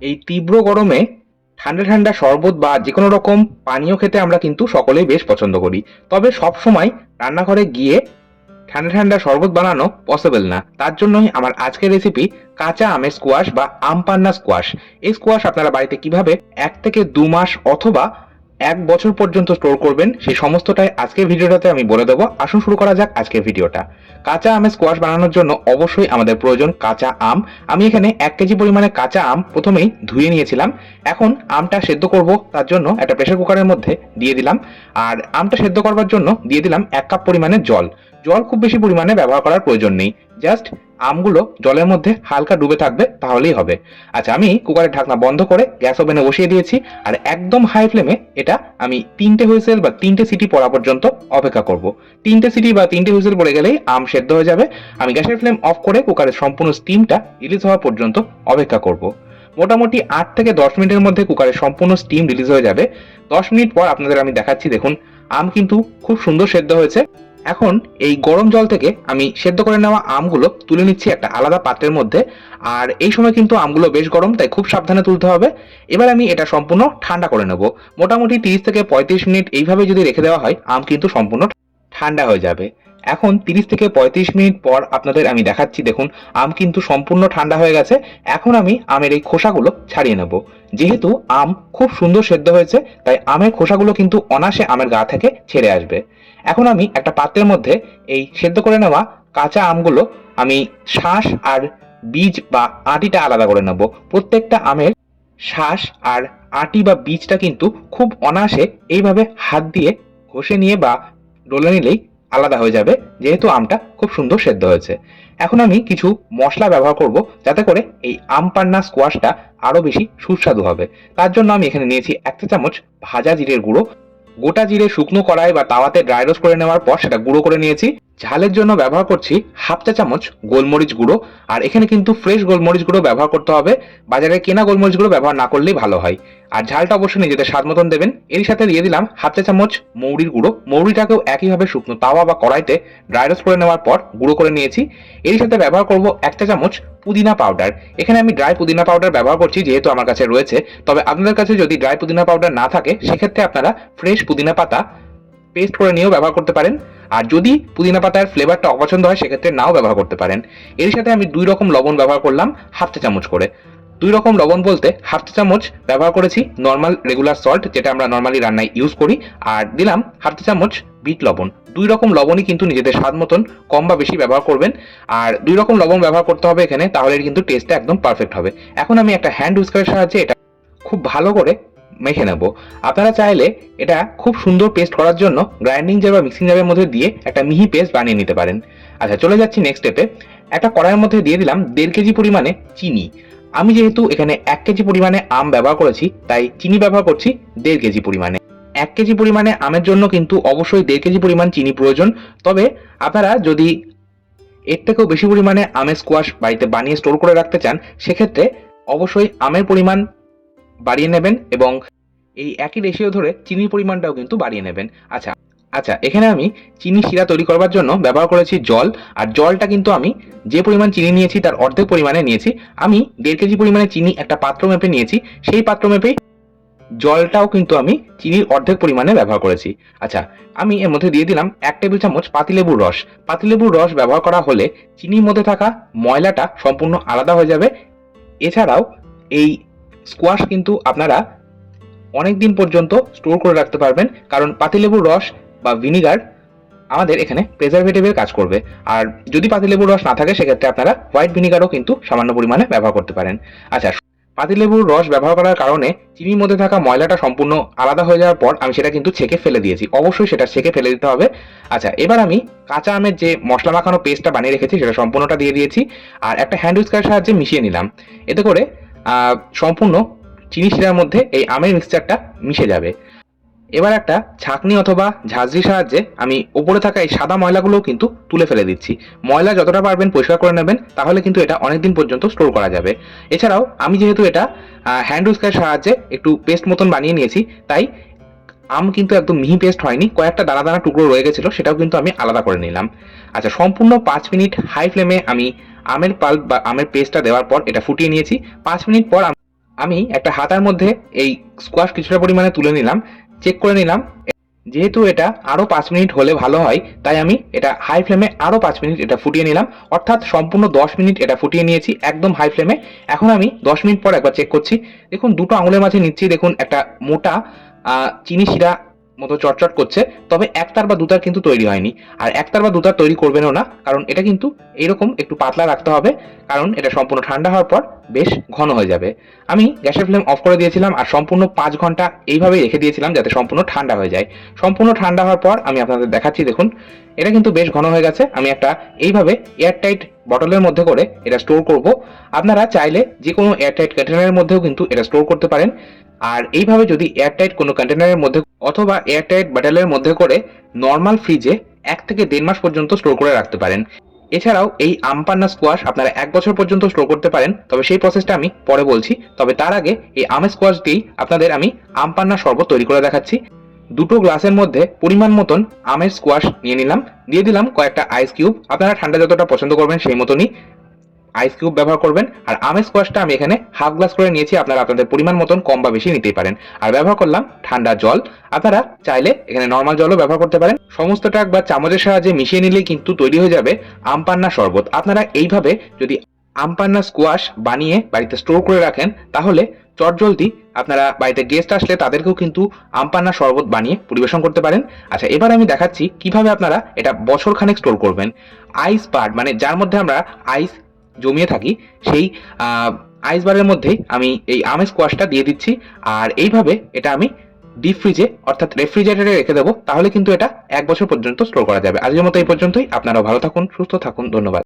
এই তীব্র গরমে ঠান্ডা ঠান্ডা শরবত বা যে কোনো রকম পানীয় খেতে আমরা কিন্তু সকলেই বেশ পছন্দ করি। তবে সবসময় রান্নাঘরে গিয়ে ঠান্ডা ঠান্ডা শরবত বানানো পসিবল না। তার জন্যই আমার আজকের রেসিপি কাঁচা আমের স্কোয়াশ বা আম পান্না স্কোয়াশ। এই স্কোয়াশ আপনারা বাড়িতে কিভাবে 1 থেকে 2 মাস অথবা 1 বছর পর্যন্ত স্টোর করবেন সেই সমস্তটাই আজকের ভিডিওটাতে আমি বলে দেবো। আসুন শুরু করা যাক আজকের ভিডিওটা। কাঁচা আমের স্কোয়াশ বানানোর জন্য অবশ্যই আমাদের প্রয়োজন কাঁচা আম। আমি এখানে 1 কেজি পরিমাণে কাঁচা আম প্রথমেই ধুয়ে নিয়েছিলাম। এখন আমটা সেদ্ধ করব, তার জন্য একটা প্রেসার কুকারের মধ্যে দিয়ে দিলাম। আর আমটা সেদ্ধ করবার জন্য দিয়ে দিলাম 1 কাপ পরিমাণে জল। জল খুব বেশি পরিমাণে ব্যবহার করার প্রয়োজন নেই, জাস্ট আমগুলো জলের মধ্যে হালকা ডুবে থাকবে তাহলেই হবে। আচ্ছা, আমি কুকারের ঢাকনা বন্ধ করে গ্যাস ওভেনে বসিয়ে দিয়েছি। আর একদম হাই ফ্লেমে এটা আমি 3টে হুইসেল বা 3টে সিটি পড়া পর্যন্ত অপেক্ষা করব। 3টে সিটি বা 3টে হুইসেল পড়ে গেলেই আম সেদ্ধ হয়ে যাবে। আমি গ্যাসের ফ্লেম অফ করে কুকারের সম্পূর্ণ স্টিমটা রিলিজ হওয়া পর্যন্ত অপেক্ষা করব। মোটামুটি 8 থেকে 10 মিনিটের মধ্যে কুকারের সম্পূর্ণ স্টিম রিলিজ হয়ে যাবে। 10 মিনিট পর আপনাদের আমি দেখাচ্ছি, দেখুন আম কিন্তু খুব সুন্দর সেদ্ধ হয়েছে। এখন এই গরম জল থেকে আমি সেদ্ধ করে নেওয়া আমগুলো তুলে নিচ্ছি একটা আলাদা পাত্রের মধ্যে। আর এই সময় কিন্তু আমগুলো বেশ গরম, তাই খুব সাবধানে তুলতে হবে। এবার আমি এটা সম্পূর্ণ ঠান্ডা করে নেব। মোটামুটি 30 থেকে 35 মিনিট এইভাবে যদি রেখে দেওয়া হয় আম কিন্তু সম্পূর্ণ ঠান্ডা হয়ে যাবে। এখন 30 থেকে 35 মিনিট পর আপনাদের আমি দেখাচ্ছি, দেখুন আম কিন্তু সম্পূর্ণ ঠান্ডা হয়ে গেছে। এখন আমি আমের এই খোসাগুলো ছাড়িয়ে নেব। যেহেতু আম খুব সুন্দর সেদ্ধ হয়েছে, তাই আমের খোসাগুলো কিন্তু অনায়াসে আমের গা থেকে ছেড়ে আসবে। এখন আমি একটা পাত্রের মধ্যে এই সেদ্ধ করে নেওয়া কাঁচা আমগুলো আমি শাঁস আর বীজ বা আটিটা আলাদা করে নেব। প্রত্যেকটা আমের শাঁস আর আটি বা বীজটা কিন্তু খুব অনায়াসে এইভাবে হাত দিয়ে ঘষে নিয়ে বা ডলে নিলেই আলাদা হয়ে যাবে, যেহেতু আমটা খুব সুন্দর সেদ্ধ হয়েছে। এখন আমি কিছু মশলা ব্যবহার করব, যাতে করে এই আম পান্না স্কোয়াশটা আরো বেশি সুস্বাদু হবে। তার জন্য আমি এখানে নিয়েছি 1 চা চামচ ভাজা জিরের গুঁড়ো। গোটা জিরে শুকনো কড়াই বা তাওয়াতে ড্রাই রোস্ট করে নেওয়ার পর সেটা গুঁড়ো করে নিয়েছি। ঝালের জন্য ব্যবহার করছি 1/2 চা চামচ গোলমরিচ গুঁড়ো। আর এখানে কিন্তু ফ্রেশ গোলমরিচ গুঁড়ো ব্যবহার করতে হবে, বাজারে কেনা গোলমরিচ গুঁড়ো ব্যবহার না করলেই ভালো হয়। আর ঝালটা অবশ্যই নিজেদের স্বাদ মতন দেবেন। এর সাথে দিয়ে দিলাম 1/2 চা চামচ মৌরির গুঁড়ো। মৌরিটাকেও একইভাবে শুকনো তাওয়া বা কড়াইতে ড্রাই রোস্ট করে নেওয়ার পর গুঁড়ো করে নিয়েছি। এর সাথে ব্যবহার করব 1 চা চামচ পুদিনা পাউডার। এখানে আমি ড্রাই পুদিনা পাউডার ব্যবহার করছি, যেহেতু আমার কাছে রয়েছে। তবে আপনাদের কাছে যদি ড্রাই পুদিনা পাউডার না থাকে, সেক্ষেত্রে আপনারা ফ্রেশ পুদিনা পাতা পেস্ট করে নিয়েও ব্যবহার করতে পারেন। আর যদি পুদিনা পাতার ফ্লেভারটা অপছন্দ হয়, সেক্ষেত্রে নাও ব্যবহার করতে পারেন। এর সাথে আমি 2 রকম লবণ ব্যবহার করলাম 1/2 চা চামচ করে। 2 রকম লবণ বলতে 1/2 চা চামচ ব্যবহার করেছি নর্মাল রেগুলার সল্ট, যেটা আমরা নর্মালি রান্নায় ইউজ করি। আর দিলাম 1/2 চা চামচ বিট লবণ। 2 রকম লবণই কিন্তু নিজেদের স্বাদ মতন কম বা বেশি ব্যবহার করবেন। আর 2 রকম লবণ ব্যবহার করতে হবে এখানে, তাহলে কিন্তু টেস্টটা একদম পারফেক্ট হবে। এখন আমি একটা হ্যান্ড হুইস্কারের সাহায্যে এটা খুব ভালো করে মেখে নেব। আপনারা চাইলে এটা খুব সুন্দর পেস্ট করার জন্য গ্রাইন্ডিং জার বা মিক্সিং জারের মধ্যে দিয়ে একটা মিহি পেস্ট বানিয়ে নিতে পারেন। আচ্ছা, চলে যাচ্ছি নেক্সট স্টেপে। একটা কড়াইয়ের মধ্যে দিয়ে দিলাম 1.5 কেজি পরিমাণে চিনি। আমি যেহেতু এখানে 1 কেজি পরিমাণে আম ব্যবহার করেছি, তাই চিনি ব্যবহার করছি 1.5 কেজি পরিমাণে। 1 কেজি পরিমাণে আমের জন্য কিন্তু অবশ্যই 1.5 কেজি পরিমাণ চিনি প্রয়োজন। তবে আপনারা যদি এর থেকেও বেশি পরিমাণে আমের স্কোয়াশ বাড়িতে বানিয়ে স্টোর করে রাখতে চান, সেক্ষেত্রে অবশ্যই আমের পরিমাণ বাড়িয়ে নেবেন এবং এই একই রেশিও ধরে চিনির পরিমাণটাও কিন্তু বাড়িয়ে নেবেন। আচ্ছা আচ্ছা, এখানে আমি চিনি শিরা তৈরি করবার জন্য ব্যবহার করেছি জল। আর জলটা কিন্তু আমি যে পরিমাণ চিনি নিয়েছি তার অর্ধেক পরিমাণে নিয়েছি। আমি 1.5 কেজি পরিমাণে চিনি একটা পাত্র মেপে নিয়েছি, সেই পাত্র মেপেই জলটাও কিন্তু আমি চিনির অর্ধেক পরিমাণে ব্যবহার করেছি। আচ্ছা, আমি এর মধ্যে দিয়ে দিলাম 1 টেবিল চামচ পাতিলেবুর রস। পাতিলেবুর রস ব্যবহার করা হলে চিনির মধ্যে থাকা ময়লাটা সম্পূর্ণ আলাদা হয়ে যাবে। এছাড়াও এই স্কোয়াশ কিন্তু আপনারা অনেক দিন পর্যন্ত স্টোর করে রাখতে পারবেন, কারণ পাতিলেবুর রস বা ভিনিগার আমাদের এখানে প্রেজারভেটিভের কাজ করবে। আর যদি পাতিলেবুর রস না থাকে, সেক্ষেত্রে আপনারা হোয়াইট ভিনিগারও কিন্তু সামান্য পরিমাণে ব্যবহার করতে পারেন। আচ্ছা, পাতিলেবুর রস ব্যবহার করার কারণে চিনির মধ্যে থাকা ময়লাটা সম্পূর্ণ আলাদা হয়ে যাওয়ার পর আমি সেটা কিন্তু ছেঁকে ফেলে দিয়েছি। অবশ্যই সেটা ছেঁকে ফেলে দিতে হবে। আচ্ছা, এবার আমি কাঁচা আমের যে মশলা মাখানো পেস্টটা বানিয়ে রেখেছি, সেটা সম্পূর্ণটা দিয়ে দিয়েছি। আর একটা হ্যান্ড হুইস্কারের সাহায্যে মিশিয়ে নিলাম। এতে করে সম্পূর্ণ চিনি শিরার মধ্যে এই আমের মিক্সচারটা মিশে যাবে। এবার একটা ছাঁকনি অথবা ঝাঁঝরির সাহায্যে আমি উপরে থাকা এই সাদা ময়লাগুলোও কিন্তু তুলে ফেলে দিচ্ছি। ময়লা যতটা পারবেন পরিষ্কার করে নেবেন, তাহলে কিন্তু এটা অনেকদিন পর্যন্ত স্টোর করা যাবে। এছাড়াও আমি যেহেতু এটা হ্যান্ড হুইস্কারের সাহায্যে একটু পেস্ট মতন বানিয়ে নিয়েছি, তাই আম কিন্তু একদম মিহি পেস্ট হয়নি, কয়েকটা দানা দানা টুকরো রয়ে গেছিলো, সেটাও কিন্তু আমি আলাদা করে নিলাম। আচ্ছা, সম্পূর্ণ 5 মিনিট হাই ফ্লেমে আমি আমের পাল্প বা আমের পেস্টটা দেওয়ার পর এটা ফুটিয়ে নিয়েছি। 5 মিনিট পর আমি একটা হাতার মধ্যে এই স্কোয়াশ কিছুটা পরিমাণে তুলে নিলাম, চেক করে নিলাম। যেহেতু এটা আরও 5 মিনিট হলে ভালো হয়, তাই আমি এটা হাই ফ্লেমে আরও 5 মিনিট এটা ফুটিয়ে নিলাম, অর্থাৎ সম্পূর্ণ 10 মিনিট এটা ফুটিয়ে নিয়েছি একদম হাই ফ্লেমে। এখন আমি 10 মিনিট পর একবার চেক করছি। দেখুন দুটো আঙুলের মাঝে নিচ্ছি, দেখুন একটা মোটা চিনি শিরা মতো চটচট করছে, তবে একতার বা দুতার কিন্তু তৈরি হয়নি। আর একতার বা দুতার তৈরি করবেনও না, কারণ এটা কিন্তু এইরকম একটু পাতলা রাখতে হবে, কারণ এটা সম্পূর্ণ ঠান্ডা হওয়ার পর বেশ ঘন হয়ে যাবে। আমি গ্যাসের ফ্লেম অফ করে দিয়েছিলাম আর সম্পূর্ণ 5 ঘন্টা এইভাবেই রেখে দিয়েছিলাম যাতে সম্পূর্ণ ঠান্ডা হয়ে যায়। সম্পূর্ণ ঠান্ডা হওয়ার পর আমি আপনাদের দেখাচ্ছি, দেখুন এটা কিন্তু বেশ ঘন হয়ে গেছে। আমি একটা এইভাবে এয়ারটাইট বটলের মধ্যে করে এটা স্টোর করব। আপনারা চাইলে যে কোনো এয়ারটাইট কন্টেনারের মধ্যেও কিন্তু এটা স্টোর করতে পারেন। আর এইভাবে যদি এয়ারটাইট কোনো কন্টেনারের মধ্যে অথবা এয়ারটাইট বটলের মধ্যে করে নর্মাল ফ্রিজে 1 থেকে 1.5 মাস পর্যন্ত স্টোর করে রাখতে পারেন। এছাড়াও এই আমপান্না স্কোয়াশ আপনারা 1 বছর পর্যন্ত স্টোর করতে পারেন, তবে সেই প্রসেসটা আমি পরে বলছি। তবে তার আগে এই আমের স্কোয়াশ দিয়েই আপনাদের আমি আমপান্না শরবত তৈরি করে দেখাচ্ছি। দুটো গ্লাসের মধ্যে পরিমাণ মতন আমের স্কোয়াশ নিয়ে নিলাম, দিয়ে দিলাম কয়েকটা আইস কিউব। আপনারা ঠান্ডা যতটা পছন্দ করবেন সেই মতনই আইস কিউব ব্যবহার করবেন। আর আমের স্কোয়াশটা আমি এখানে হাফ গ্লাস করে নিয়েছি, আপনারা আপনাদের পরিমাণ মতন কম বা বেশি নিতেই পারেন। আর ব্যবহার করলাম ঠান্ডা জল, আপনারা চাইলে এখানে নর্মাল জলও ব্যবহার করতে পারেন। সমস্তটা একবার চামচের সাহায্যে মিশিয়ে নিলেই কিন্তু তৈরি হয়ে যাবে আমপান্না শরবত। আপনারা এইভাবে যদি আমপান্না স্কোয়াশ বানিয়ে বাড়িতে স্টোর করে রাখেন, তাহলে চটজলদি আপনারা বাড়িতে গেস্ট আসলে তাদেরকেও কিন্তু আমপান্না শরবত বানিয়ে পরিবেশন করতে পারেন। আচ্ছা, এবার আমি দেখাচ্ছি কিভাবে আপনারা এটা বছরখানেক স্টোর করবেন। আইস পার্ট মানে যার মধ্যে আমরা আইস জমিয়ে থাকি, সেই আইস বারের মধ্যেই আমি এই আমের স্কোয়াশটা দিয়ে দিচ্ছি। আর এইভাবে এটা আমি ডিপ ফ্রিজে অর্থাৎ রেফ্রিজারেটরে রেখে দেবো, তাহলে কিন্তু এটা 1 বছর পর্যন্ত স্টোর করা যাবে। আজকের মতো এই পর্যন্তই। আপনারা ভালো থাকুন, সুস্থ থাকুন, ধন্যবাদ।